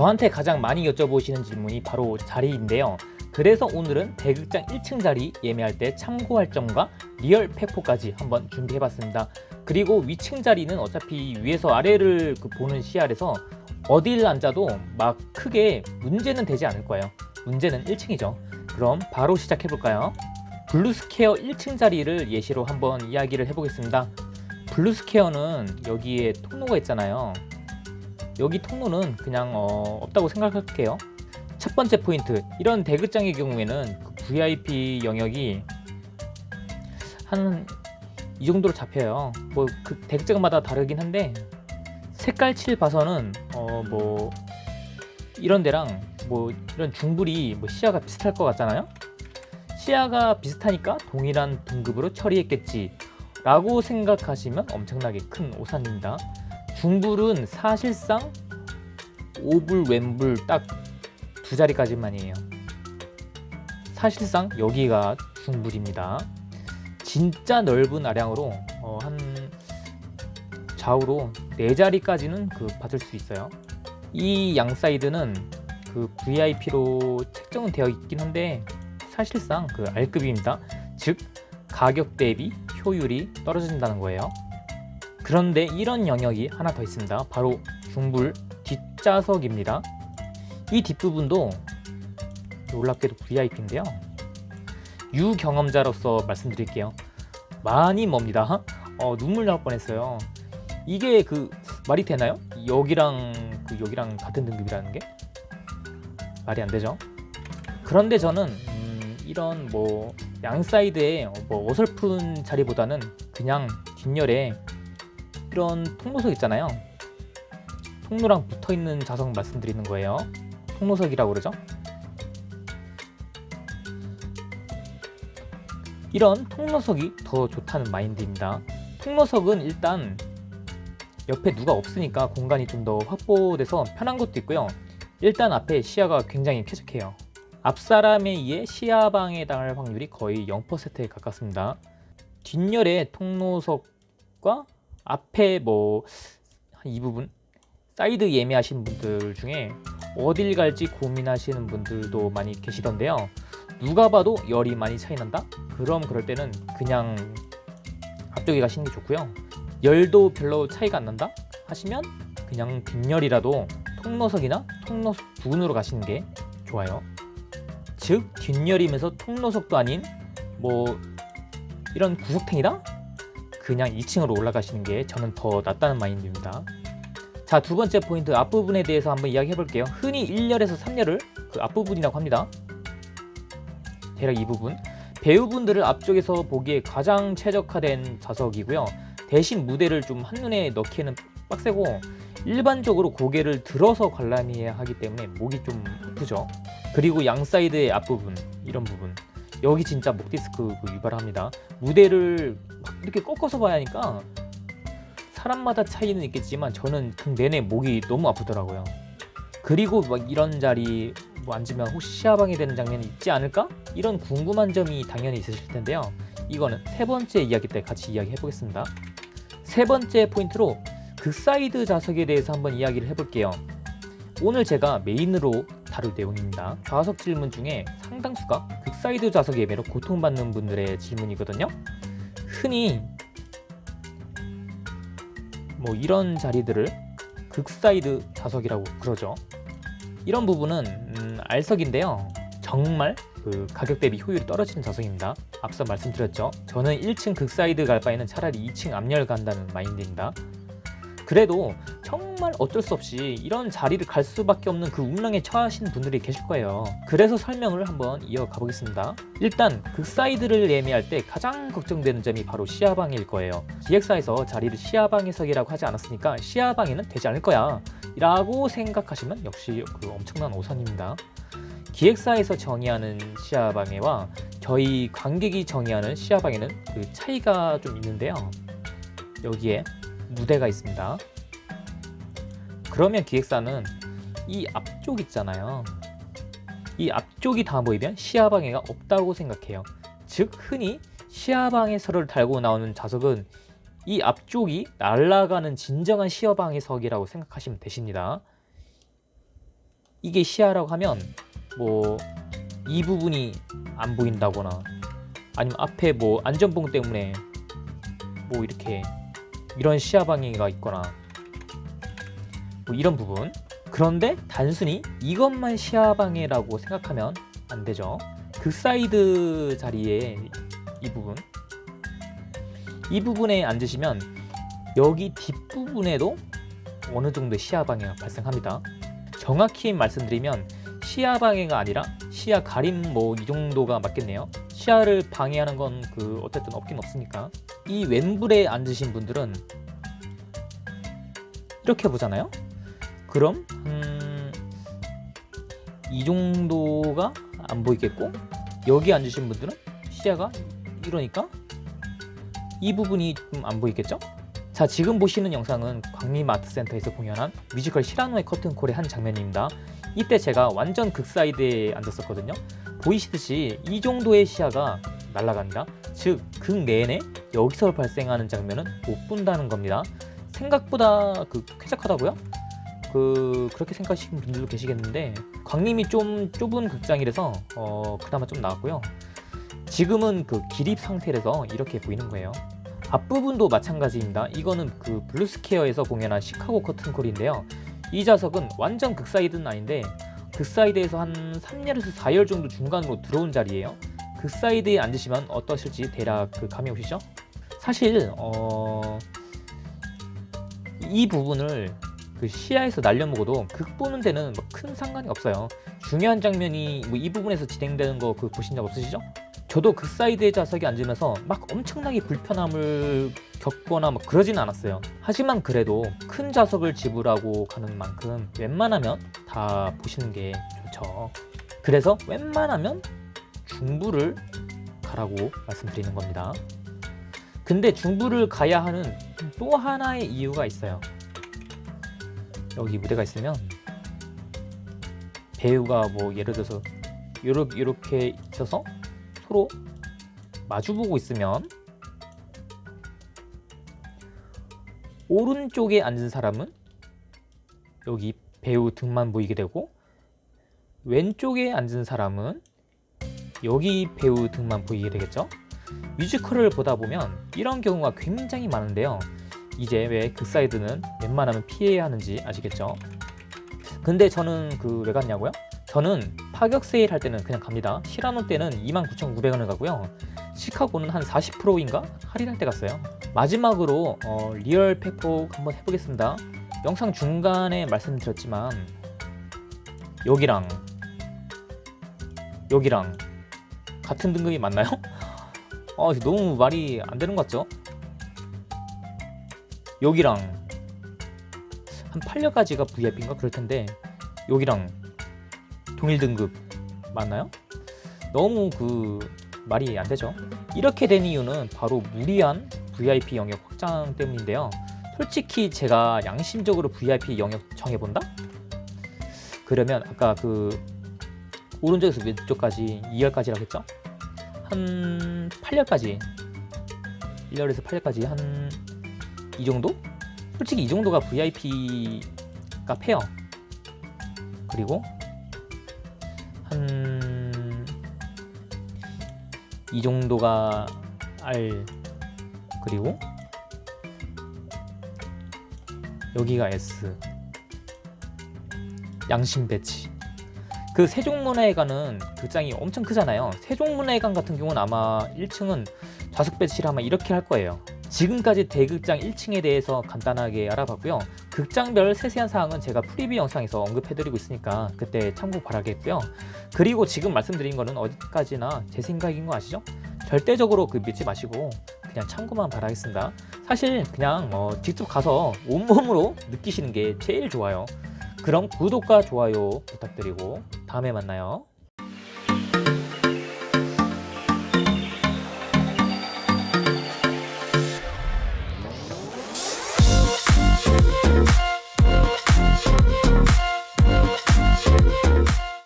저한테 가장 많이 여쭤보시는 질문이 바로 자리인데요. 그래서 오늘은 대극장 1층 자리 예매할 때 참고할 점과 리얼 팩포까지 한번 준비해봤습니다. 그리고 위층 자리는 어차피 위에서 아래를 보는 시야에서 어딜 앉아도 막 크게 문제는 되지 않을 거예요. 문제는 1층이죠. 그럼 바로 시작해볼까요? 블루스퀘어 1층 자리를 예시로 한번 이야기를 해보겠습니다. 블루스퀘어는 여기에 통로가 있잖아요. 여기 통로는 그냥 없다고 생각할게요. 첫 번째 포인트, 이런 대극장의 경우에는 그 VIP 영역이 한 이 정도로 잡혀요. 뭐 그 대극장마다 다르긴 한데 색깔 칠 봐서는 뭐 이런 데랑 뭐 이런 중불이 뭐 시야가 비슷할 것 같잖아요. 시야가 비슷하니까 동일한 등급으로 처리했겠지 라고 생각하시면 엄청나게 큰 오산입니다. 중불은 사실상 5불, 왼불 딱 두 자리까지만이에요. 사실상 여기가 중불입니다. 진짜 넓은 아량으로 한 좌우로 4자리까지는 받을 수 있어요. 이 양 사이드는 VIP로 책정은 되어 있긴 한데 사실상 R급입니다. 즉 가격 대비 효율이 떨어진다는 거예요. 그런데 이런 영역이 하나 더 있습니다. 바로 중불 뒷좌석입니다. 이 뒷부분도 놀랍게도 VIP인데요. 유경험자로서 말씀드릴게요. 많이 멉니다. 눈물 나올 뻔했어요. 이게 말이 되나요? 여기랑 여기랑 같은 등급이라는 게 말이 안 되죠. 그런데 저는 이런 양 사이드에 어설픈 자리보다는 그냥 뒷열에 이런 통로석 있잖아요. 통로랑 붙어있는 좌석 말씀드리는 거예요. 통로석이라고 그러죠. 이런 통로석이 더 좋다는 마인드입니다. 통로석은 일단 옆에 누가 없으니까 공간이 좀 더 확보돼서 편한 것도 있고요. 일단 앞에 시야가 굉장히 쾌적해요. 앞사람에 의해 시야방해 당할 확률이 거의 0%에 가깝습니다. 뒷열의 통로석과 앞에 이 부분 사이드 예매하신 분들 중에 어딜 갈지 고민하시는 분들도 많이 계시던데요. 누가 봐도 열이 많이 차이 난다? 그럴 때는 그냥 앞쪽에 가시는 게 좋고요. 열도 별로 차이가 안 난다? 하시면 그냥 뒷열이라도 통로석이나 통로석 부근으로 가시는 게 좋아요. 즉 뒷열이면서 통로석도 아닌 이런 구석탱이다? 그냥 2층으로 올라가시는 게 저는 더 낫다는 마인드입니다. 자, 두 번째 포인트 앞부분에 대해서 한번 이야기해 볼게요. 흔히 1열에서 3열을 앞부분이라고 합니다. 대략 이 부분. 배우분들을 앞쪽에서 보기에 가장 최적화된 좌석이고요. 대신 무대를 좀 한눈에 넣기에는 빡세고 일반적으로 고개를 들어서 관람해야 하기 때문에 목이 좀 아프죠. 그리고 양 사이드의 앞부분, 이런 부분 여기 진짜 목 디스크 유발합니다. 무대를 막 이렇게 꺾어서 봐야 하니까 사람마다 차이는 있겠지만 저는 내내 목이 너무 아프더라고요. 그리고 이런 자리 앉으면 혹시 시야방해 되는 장면이 있지 않을까? 이런 궁금한 점이 당연히 있으실 텐데요. 이거는 세 번째 이야기 때 같이 이야기해 보겠습니다. 세 번째 포인트로 극사이드 좌석에 대해서 한번 이야기를 해볼게요. 오늘 제가 메인으로 다룰 내용입니다. 좌석 질문 중에 상당수가 극사이드 좌석 예매로 고통받는 분들의 질문이거든요. 흔히 이런 자리들을 극사이드 좌석이라고 그러죠. 이런 부분은 R석인데요. 정말 가격 대비 효율이 떨어지는 좌석입니다. 앞서 말씀드렸죠. 저는 1층 극사이드 갈 바에는 차라리 2층 앞열 간다는 마인드입니다. 그래도 정말 어쩔 수 없이 이런 자리를 갈 수밖에 없는 운명에 처하신 분들이 계실 거예요. 그래서 설명을 한번 이어가 보겠습니다. 일단 극사이드를 예매할 때 가장 걱정되는 점이 바로 시야방해일 거예요. 기획사에서 자리를 시야방해석이라고 하지 않았으니까 시야방해는 되지 않을 거야 라고 생각하시면 역시 엄청난 오산입니다. 기획사에서 정의하는 시야방해와 저희 관객이 정의하는 시야방해는 차이가 좀 있는데요. 여기에 무대가 있습니다. 그러면 기획사는 이 앞쪽 있잖아요. 이 앞쪽이 다 보이면 시야방해가 없다고 생각해요. 즉 흔히 시야방해석을 달고 나오는 좌석은 이 앞쪽이 날아가는 진정한 시야방해석이라고 생각하시면 되십니다. 이게 시야라고 하면 뭐 이 부분이 안 보인다거나 아니면 앞에 뭐 안전봉 때문에 뭐 이렇게 이런 시야 방해가 있거나 뭐 이런 부분. 그런데 단순히 이것만 시야 방해라고 생각하면 안 되죠. 그 사이드 자리에 이 부분에 앉으시면 여기 뒷부분에도 어느 정도 시야 방해가 발생합니다. 정확히 말씀드리면 시야 방해가 아니라 시야 가림 뭐 이 정도가 맞겠네요. 시야를 방해하는 건 어쨌든 없긴 없으니까. 이 왼불에 앉으신 분들은 이렇게 보잖아요. 그럼 이 정도가 안 보이겠고, 여기 앉으신 분들은 시야가 이러니까 이 부분이 좀 안 보이겠죠? 자, 지금 보시는 영상은 광림아트센터에서 공연한 뮤지컬 시라노의 커튼콜의 한 장면입니다. 이때 제가 완전 극사이드에 앉았었거든요. 보이시듯이 이 정도의 시야가 날아갑니다. 즉, 극 내내 여기서 발생하는 장면은 못 본다는 겁니다. 생각보다 쾌적하다고요? 그렇게 생각하시는 분들도 계시겠는데, 광림이 좀 좁은 극장이라서 그나마 좀 나았고요. 지금은 기립 상태라서 이렇게 보이는 거예요. 앞부분도 마찬가지입니다. 이거는 블루스퀘어에서 공연한 시카고 커튼콜인데요. 이 좌석은 완전 극사이드는 아닌데 극사이드에서 한 3열에서 4열 정도 중간으로 들어온 자리예요. 극사이드에 앉으시면 어떠실지 대략 감이 오시죠? 사실 이 부분을 시야에서 날려먹어도 극 보는 데는 큰 상관이 없어요. 중요한 장면이 이 부분에서 진행되는 거 보신 적 없으시죠? 저도 그 사이드에 좌석에 앉으면서 막 엄청나게 불편함을 겪거나 그러진 않았어요. 하지만 그래도 큰 좌석을 지불하고 가는 만큼 웬만하면 다 보시는 게 좋죠. 그래서 웬만하면 중부를 가라고 말씀드리는 겁니다. 근데 중부를 가야 하는 또 하나의 이유가 있어요. 여기 무대가 있으면 배우가 예를 들어서 이렇게 있어서 서로 마주보고 있으면 오른쪽에 앉은 사람은 여기 배우 등만 보이게 되고, 왼쪽에 앉은 사람은 여기 배우 등만 보이게 되겠죠. 뮤지컬을 보다 보면 이런 경우가 굉장히 많은데요. 이제 왜 극사이드는 웬만하면 피해야 하는지 아시겠죠? 근데 저는 왜 갔냐고요? 저는 파격 세일 할 때는 그냥 갑니다. 시라노 때는 29,900원을 가고요. 시카고는 한 40%인가 할인할 때 갔어요. 마지막으로 리얼 팩폭 한번 해보겠습니다. 영상 중간에 말씀드렸지만 여기랑 같은 등급이 맞나요? 너무 말이 안 되는 것 같죠? 여기랑 한 8열까지가 VIP인가 그럴 텐데 여기랑 동일 등급 맞나요? 너무 말이 안 되죠. 이렇게 된 이유는 바로 무리한 VIP 영역 확장 때문인데요. 솔직히 제가 양심적으로 VIP 영역 정해본다? 그러면 아까 오른쪽에서 왼쪽까지 2열까지라고 했죠? 한 8열까지 1열에서 8열까지 한 이 정도? 솔직히 이 정도가 VIP가 페어. 그리고 한 이 정도가 R, 그리고 여기가 S. 양심 배치. 세종문화회관은 극장이 엄청 크잖아요. 세종문화회관 같은 경우는 아마 1층은 좌석 배치를 아마 이렇게 할 거예요. 지금까지 대극장 1층에 대해서 간단하게 알아봤고요. 극장별 세세한 사항은 제가 프리뷰 영상에서 언급해드리고 있으니까 그때 참고 바라겠고요. 그리고 지금 말씀드린 거는 어디까지나 제 생각인 거 아시죠? 절대적으로 믿지 마시고 그냥 참고만 바라겠습니다. 사실 그냥 직접 가서 온몸으로 느끼시는 게 제일 좋아요. 그럼 구독과 좋아요 부탁드리고 다음에 만나요.